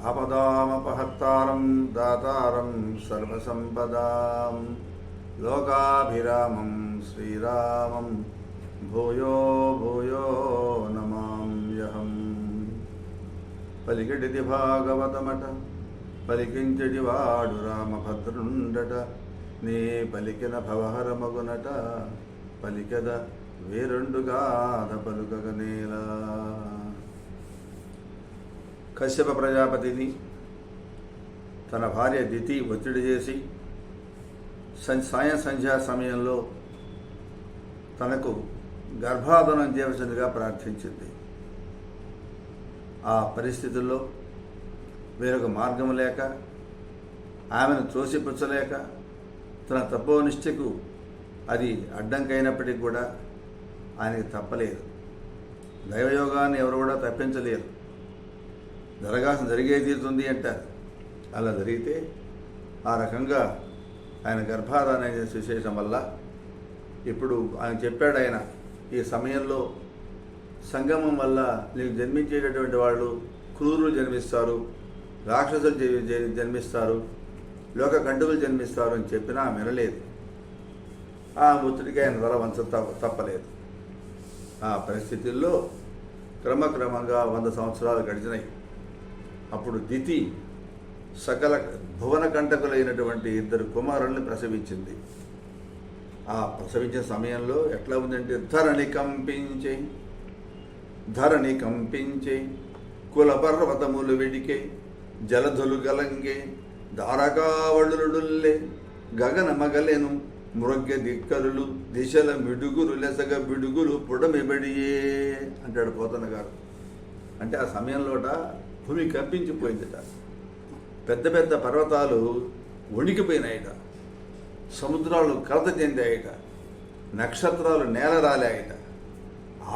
ఆపదామపహర్తారం దాతారం సర్వసంపదాం లోకాభిరామం శ్రీరామం భూయో భూయో నమామ్యహం. పలికిడిది భాగవతమట పలికించడి వాడు రామభద్రుండట నీ పలికిన భవహరమగునట పలికద వేరుండుగాథ పలుకగనేలా. కశ్యప ప్రజాపతిని తన భార్య దితి ఒత్తిడి చేసి సాయం సంధ్యా సమయంలో తనకు గర్భాధానం చేయవలసిందిగా ప్రార్థించింది. ఆ పరిస్థితుల్లో వేరొక మార్గం లేక ఆమెను త్రోసిపుచ్చలేక తన తపోనిష్టకు అది అడ్డంకైనప్పటికీ కూడా ఆయనకి తప్పలేదు. దైవయోగాన్ని ఎవరు కూడా తప్పించలేరు. జరగాల్సిన జరిగే తీరుతుంది అంటారు. అలా జరిగితే ఆ రకంగా ఆయన గర్భాధానం చేసే విశేషం వల్ల ఇప్పుడు ఆయన చెప్పాడు, ఆయన ఈ సమయంలో సంగమం వల్ల నీకు జన్మించేటటువంటి వాళ్ళు క్రూరులు జన్మిస్తారు, రాక్షసులు జన్మిస్తారు, లోక కంటుకులు జన్మిస్తారు అని చెప్పినా వినలేదు. ఆ ఒత్తిడికి ఆయన తల వంచ తప్పలేదు. ఆ పరిస్థితుల్లో క్రమక్రమంగా 100 సంవత్సరాలు గడిచినాయి. అప్పుడు దితి సకల భువన కంటకులైనటువంటి 2 కుమారుల్ని ప్రసవించింది. ఆ ప్రసవించిన సమయంలో ఎట్లా ఉందంటే ధరణి కంపించే కుల పర్వతములు వెడికే జలధులు గలంగే దారకావళులుడుల్లే గగన మగలెను మృగ్య దిక్కరులు దిశల మిడుగురు లెసగ బిడుగులు పుడమిబడియే అంటాడు పోతన గారు. అంటే ఆ సమయంలోట భూమి కంపించిపోయిందిట. పెద్ద పెద్ద పర్వతాలు వణికిపోయినాయిట, సముద్రాలు కలత చెందాయిట, నక్షత్రాలు నేల రాలాయిట,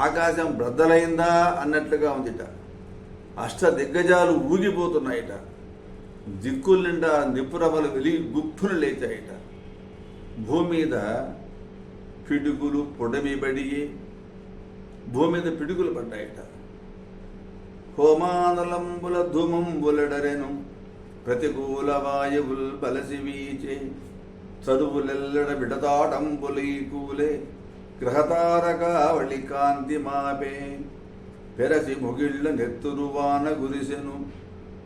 ఆకాశం బ్రద్దలైందా అన్నట్లుగా ఉందిట, అష్ట దిగ్గజాలు ఊగిపోతున్నాయిట, దిక్కుల నిండా నిపురమలు వెలిగి గుప్పులు లేచాయిట, భూమి మీద పిడుగులు పొడమిబడి భూమి మీద పిడుగులు పడ్డాయిట, హోమానలంబుల ధూమంబులడరెను ప్రతికూల వాయువుల్ బలసి వీచే చదువులెల్లడ విడతాటంబులీ కూలే గ్రహతారకావళి కాంతి మాపే పెరసి ముగిళ్ళ నెత్తురువాన గురిసెను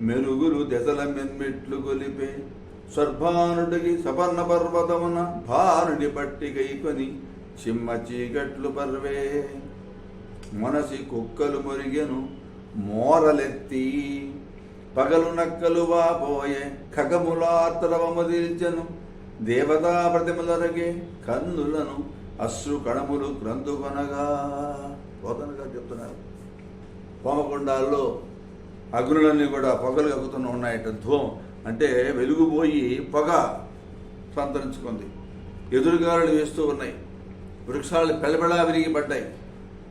మెరుగులు దెసల మెన్మెట్లు గొలిపే స్వర్భానుడికి సపర్ణ పర్వతమున భానుడి పట్టికైకొని చిమ్మ చీకట్లు పర్వే మనసి కుక్కలు మురిగెను మోరలెత్తి పగలు నక్కలు వాపోయే ఖగములాత్రవము దిల్చెను దేవతా ప్రతిమలరగే కందులను అశ్రు కణములు క్రందుకొనగా. పోతనగా చెప్తున్నారు, హోమకుండాల్లో అగ్నులన్నీ కూడా పొగలు కక్కుతూ ఉన్నాయట. ధూమం అంటే వెలుగుపోయి పొగ సంతరించుకుంది, ఎదురుగాలులు వేస్తూ ఉన్నాయి, వృక్షాలు పెళబెళా విరిగి పడ్డాయి,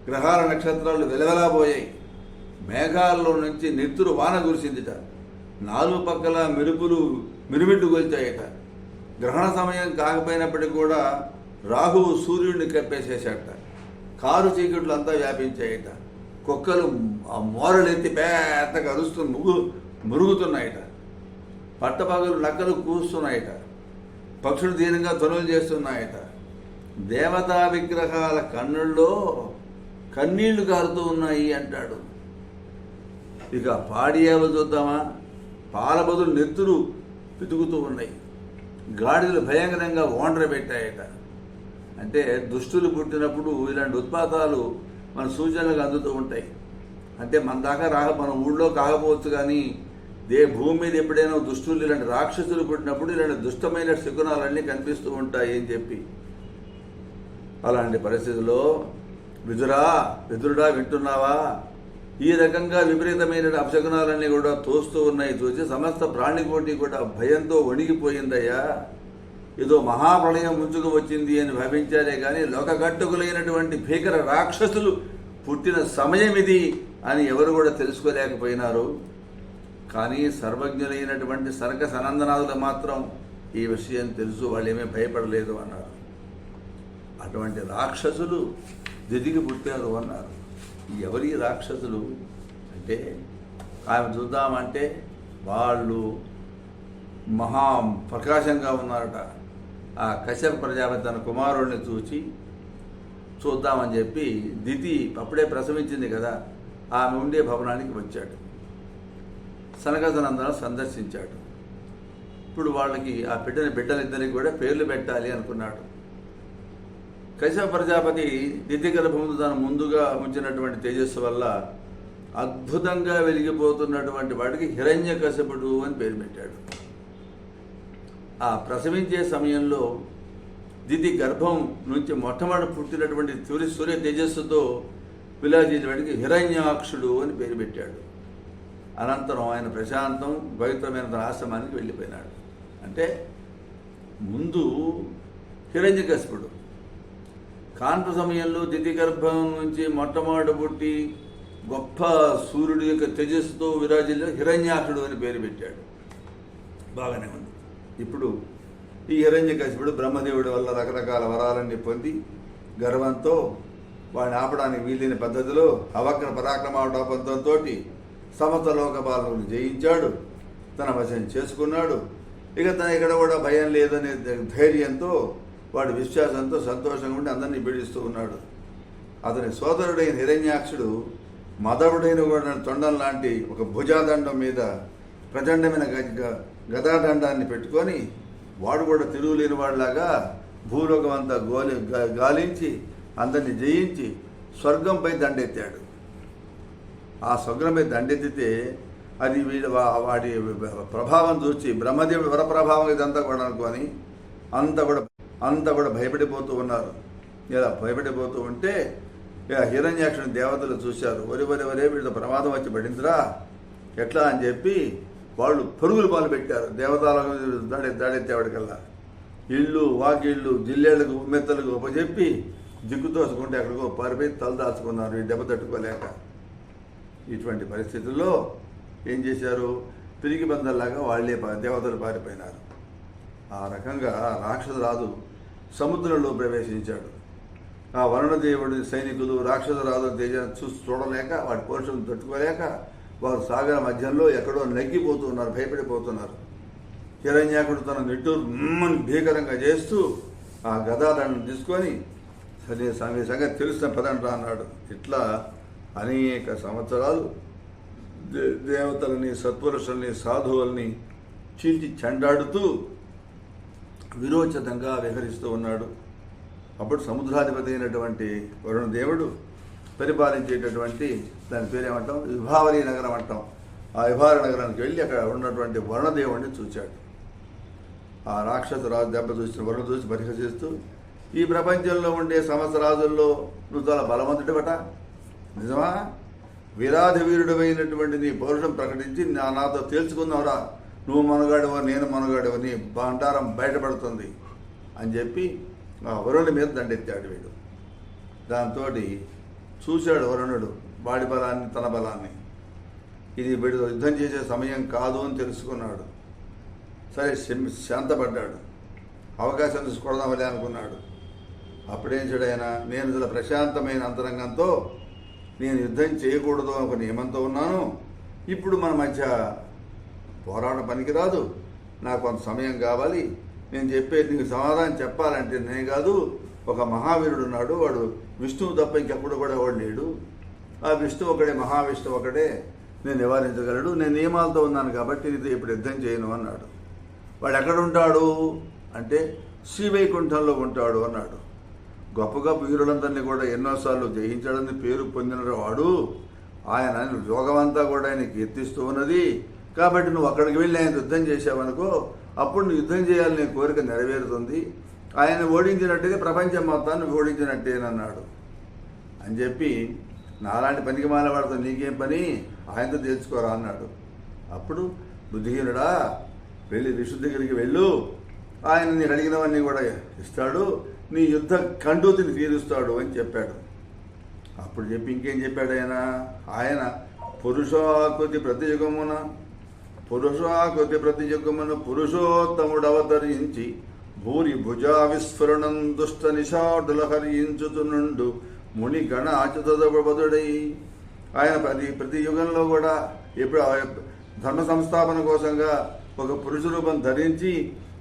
గ్రహాల నక్షత్రాలు వెలవెలాపోయాయి, మేఘాల్లో నుంచి నెత్తురు వాన కురిసిందిట, 4 పక్కల మెరుపులు మిరుమిట్టు కొలిచాయట. గ్రహణ సమయం కాకపోయినప్పటికీ కూడా రాహువు సూర్యుడిని కప్పేసేసాట, కారు చీకట్లు అంతా వ్యాపించాయట, కుక్కలు ఆ మోరలెత్తి పెద్దగా అరుస్తూ మురుగుతున్నాయట, పట్టపగలు నక్కలు కూస్తున్నాయట, పక్షులు దీనంగా ధ్వనులు చేస్తున్నాయట, దేవతా విగ్రహాల కన్నుల్లో కన్నీళ్లు కారుతూ ఉన్నాయి అంటాడు. ఇక పాడియాలు చూద్దామా, పాల బదులు నెత్తురు పితుకుతూ ఉన్నాయి, గాడిదలు భయంకరంగా ఓండ్ర పెట్టాయట. అంటే దుష్టులు పుట్టినప్పుడు ఇలాంటి ఉత్పాతాలు మన సూచనలకు అందుతూ ఉంటాయి. అంటే మన దాకా మన ఊళ్ళో కాకపోవచ్చు, కానీ భూమి మీద ఎప్పుడైనా దుష్టులు ఇలాంటి రాక్షసులు పుట్టినప్పుడు ఇలాంటి దుష్టమైన శకునాలన్నీ కనిపిస్తూ ఉంటాయి అని చెప్పి, అలాంటి పరిస్థితుల్లో విదురుడా వింటున్నావా, ఈ రకంగా విపరీతమైన అపశకునాలన్నీ కూడా తోస్తూ ఉన్నాయి. చూసి సమస్త ప్రాణికోటి కూడా భయంతో వణిగిపోయిందయ్యా. ఏదో మహాప్రళయం ముంచుకు వచ్చింది అని భావించారే కానీ లోకగట్టుకులైనటువంటి భీకర రాక్షసులు పుట్టిన సమయం ఇది అని ఎవరు కూడా తెలుసుకోలేకపోయినారు. కానీ సర్వజ్ఞులైనటువంటి సనక సనందనాథులు మాత్రం ఈ విషయం తెలుసు, వాళ్ళు ఏమీ భయపడలేదు అన్నారు. అటువంటి రాక్షసులు దిదికి పుట్టారు అన్నారు. ఎవరి రాక్షసులు అంటే ఆమె చూద్దామంటే వాళ్ళు మహా ప్రకాశంగా ఉన్నారట. ఆ కశ్యప ప్రజాపతి తన కుమారుడిని చూద్దామని చెప్పి దితి అప్పుడే ప్రసవించింది కదా, ఆమె ఉండే భవనానికి వచ్చాడు. సనకసనందన సందర్శించాడు. ఇప్పుడు వాళ్ళకి ఆ బిడ్డలిద్దరికి కూడా పేర్లు పెట్టాలి అనుకున్నాడు. కశ్యప ప్రజాపతి దితి గర్భమును తాను ముందుగా ఉంచినటువంటి తేజస్సు వల్ల అద్భుతంగా వెలిగిపోతున్నటువంటి వాడికి హిరణ్యకశపుడు అని పేరు పెట్టాడు. ఆ ప్రసవించే సమయంలో దితి గర్భం నుంచి మొట్టమొదటి పుట్టినటువంటి సూర్య తేజస్సుతో విలాసించేవాడికి హిరణ్యాక్షుడు అని పేరు పెట్టాడు. అనంతరం ఆయన ప్రశాంతం పవిత్రమైన తన ఆశ్రమానికి వెళ్ళిపోయినాడు. అంటే ముందు హిరణ్యకశపుడు కాన్పు సమయంలో దితి గర్భం నుంచి మొట్టమొదటి పుట్టి గొప్ప సూర్యుడి యొక్క తేజస్సుతో విరాజిల్లా హిరణ్యాక్షుడు అని పేరు పెట్టాడు. బాగానే ఉంది. ఇప్పుడు ఈ హిరణ్యకశిపుడు బ్రహ్మదేవుడి వల్ల రకరకాల వరాలన్నీ పొంది గర్వంతో వాడిని ఆపడానికి వీలైన పద్ధతిలో అవగ్ర పరాక్రమావటోపంతో సమస్త లోకపాలను జయించాడు, తన వశం చేసుకున్నాడు. ఇక తన ఇక్కడ కూడా భయం లేదనే ధైర్యంతో వాడు విశ్వాసంతో సంతోషంగా ఉండి అందరినీ పీడిస్తూ ఉన్నాడు. అతని సోదరుడైన హిరణ్యాక్షుడు మదవుడైన కూడా తొండం లాంటి ఒక భుజాదండం మీద ప్రచండమైన గదాదండాన్ని పెట్టుకొని వాడు కూడా తిరుగులేని వాడిలాగా భూలోకం అంతా గాలించి అందరినీ జయించి స్వర్గంపై దండెత్తాడు. ఆ స్వర్గంపై దండెత్తితే అది వాడి ప్రభావం చూసి బ్రహ్మదేవుడి వరప్రభావం ఇదంతా కూడా అనుకొని అంతా కూడా భయపడిపోతూ ఉన్నారు. ఇలా భయపడిపోతూ ఉంటే హిరణ్యాక్షుని దేవతలు చూశారు. ఒరే వీళ్ళ ప్రమాదం వచ్చి పడిందిరా ఎట్లా అని చెప్పి వాళ్ళు పరుగులు పాలు పెట్టారు. దేవతలకు దాడెత్తేవాడికల్లా ఇళ్ళు వాకిళ్ళు జిల్లేళ్లకు ఉమ్మెత్తలకు ఉపజెప్పి దిక్కుతోసుకుంటే ఎక్కడికో పారిపోయి తలదాచుకున్నారు ఈ దెబ్బ తట్టుకోలేక. ఇటువంటి పరిస్థితుల్లో ఏం చేశారు, పిరికి బందల్లాగా వాళ్ళే దేవతలు పారిపోయినారు. ఆ రకంగా రాక్షసరాజు సముద్రంలో ప్రవేశించాడు. ఆ వరుణదేవుడి సైనికులు రాక్షసరాజు తేజాన్ని చూడలేక వాడి పౌరుషం తట్టుకోలేక వారు సాగర మధ్యంలో ఎక్కడో నగ్గిపోతున్నారు, భయపడిపోతున్నారు. హిరణ్యాకుడు తన నిట్టూరు భీకరంగా చేస్తూ ఆ గదాలను తీసుకొని సంగతి తెలుసిన పదంటా అన్నాడు. ఇట్లా అనేక సంవత్సరాలు దేవతలని సత్పురుషుల్ని సాధువుల్ని చీల్చి చెండాడుతూ విరోచితంగా విహరిస్తూ ఉన్నాడు. అప్పుడు సముద్రాధిపతి అయినటువంటి వరుణదేవుడు పరిపాలించేటటువంటి దాని పేరేమంటాం విభావరి నగరం అంటాం. ఆ విభావరి నగరానికి వెళ్ళి అక్కడ ఉన్నటువంటి వరుణదేవుడిని చూశాడు. ఆ రాక్షస రాజు దెబ్బ చూసిన వరుణ చూసి పరిహసిస్తూ, ఈ ప్రపంచంలో ఉండే సమస్త రాజుల్లో నువ్వు చాలా బలవంతుడివట, నిజమా? వీరాధి వీరుడమైనటువంటి నీ పౌరుషం ప్రకటించి నాతో తేల్చుకుందాంరా, నువ్వు మనగాడివో నేను మనగాడివో, నీ బంటారం బయటపడుతుంది అని చెప్పి ఆ వరుణుడి మీద దండెత్తాడు వీడు. దాంతో చూశాడు వరుణుడు వాడి బలాన్ని తన బలాన్ని. ఇది వీడు యుద్ధం చేసే సమయం కాదు అని తెలుసుకున్నాడు. సరే శాంతపడ్డాడు. అవకాశం తీసుకొడదామలే అనుకున్నాడు. అప్పుడేం చెడైనా నేను చాలా ప్రశాంతమైన అంతరంగంతో నేను యుద్ధం చేయకూడదు ఒక నియమంతో ఉన్నాను. ఇప్పుడు మన మధ్య పోరాటం పనికిరాదు, నాకు కొంత సమయం కావాలి. నేను చెప్పేది నీకు సమాధానం చెప్పాలంటే నేను కాదు, ఒక మహావీరుడు ఉన్నాడు, వాడు విష్ణువు తప్ప ఇంకెప్పుడు కూడా వాడు లేడు. ఆ విష్ణువు ఒకడే, మహావిష్ణువు ఒకడే నేను నివారించగలడు. నేను నియమాలతో ఉన్నాను కాబట్టి ఇది ఇప్పుడు యుద్ధం చేయను అన్నాడు. వాడు ఎక్కడ ఉంటాడు అంటే శ్రీవైకుంఠంలో ఉంటాడు అన్నాడు. గొప్ప గొప్ప వీరులందరినీ కూడా ఎన్నోసార్లు జయించాడని పేరు పొందిన వాడు ఆయన యోగమంతా కూడా ఆయనకి ఎత్తిస్తూ ఉన్నది. కాబట్టి నువ్వు అక్కడికి వెళ్ళి ఆయన యుద్ధం చేసావనుకో, అప్పుడు నువ్వు యుద్ధం చేయాలని కోరిక నెరవేరుతుంది. ఆయన ఓడించినట్టుగా ప్రపంచం మొత్తాన్ని ఓడించినట్టేనన్నాడు అని చెప్పి, నాలాంటి పనికి మానవాడితో నీకేం పని, ఆయనతో తెలుసుకోరా అన్నాడు. అప్పుడు బుద్ధిహీనుడా, వెళ్ళి విష్ణు దగ్గరికి వెళ్ళు, ఆయన నీకు అడిగినవన్నీ కూడా ఇస్తాడు, నీ యుద్ధ కంటూతిని తీరుస్తాడు అని చెప్పాడు. అప్పుడు చెప్పి ఇంకేం చెప్పాడు ఆయన పురుషాకృతి ప్రతియుగమున పురుషోత్తముడు అవతరించి భూరి భుజా విస్ఫురణం దుష్ట నిషాడుల హరించుతునుండు ముని గణ ఆచతదపదుడై. ఆయన ప్రతి యుగంలో కూడా ఎప్పుడు ధర్మ సంస్థాపన కోసంగా ఒక పురుష రూపం ధరించి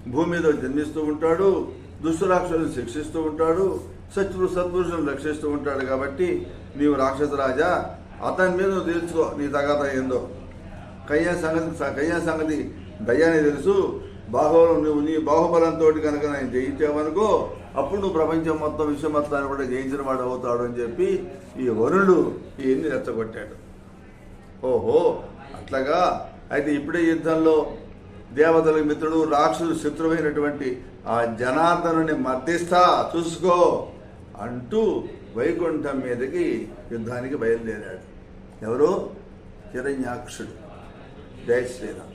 భూమి మీద జన్మిస్తూ ఉంటాడు, దుష్టురాక్షసులను శిక్షిస్తూ ఉంటాడు, సత్పురుషులను రక్షిస్తూ ఉంటాడు. కాబట్టి నీవు రాక్షస రాజా, అతని మీద నువ్వు తెలుసుకో నీ తగాత ఏందో. కయ్య సంగతి దయ్యాన్ని తెలుసు. నువ్వు నీ బాహుబలంతో కనుక నేను జయించావనుకో, అప్పుడు నువ్వు ప్రపంచం మొత్తం విశ్వం మొత్తాన్ని కూడా జయించిన వాడు అవుతాడు అని చెప్పి ఈ వరుణుడు ఇవన్నీ రెచ్చగొట్టాడు. ఓహో అట్లాగా. అయితే ఇప్పుడే యుద్ధంలో దేవతలకు మిత్రుడు, రాక్షసుడు శత్రువైనటువంటి ఆ జనార్దనుని మర్దిస్తా చూసుకో అంటూ వైకుంఠం మీదకి యుద్ధానికి బయలుదేరాడు. ఎవరు? హిరణ్యాక్షుడు. జై శ్రీరామ్.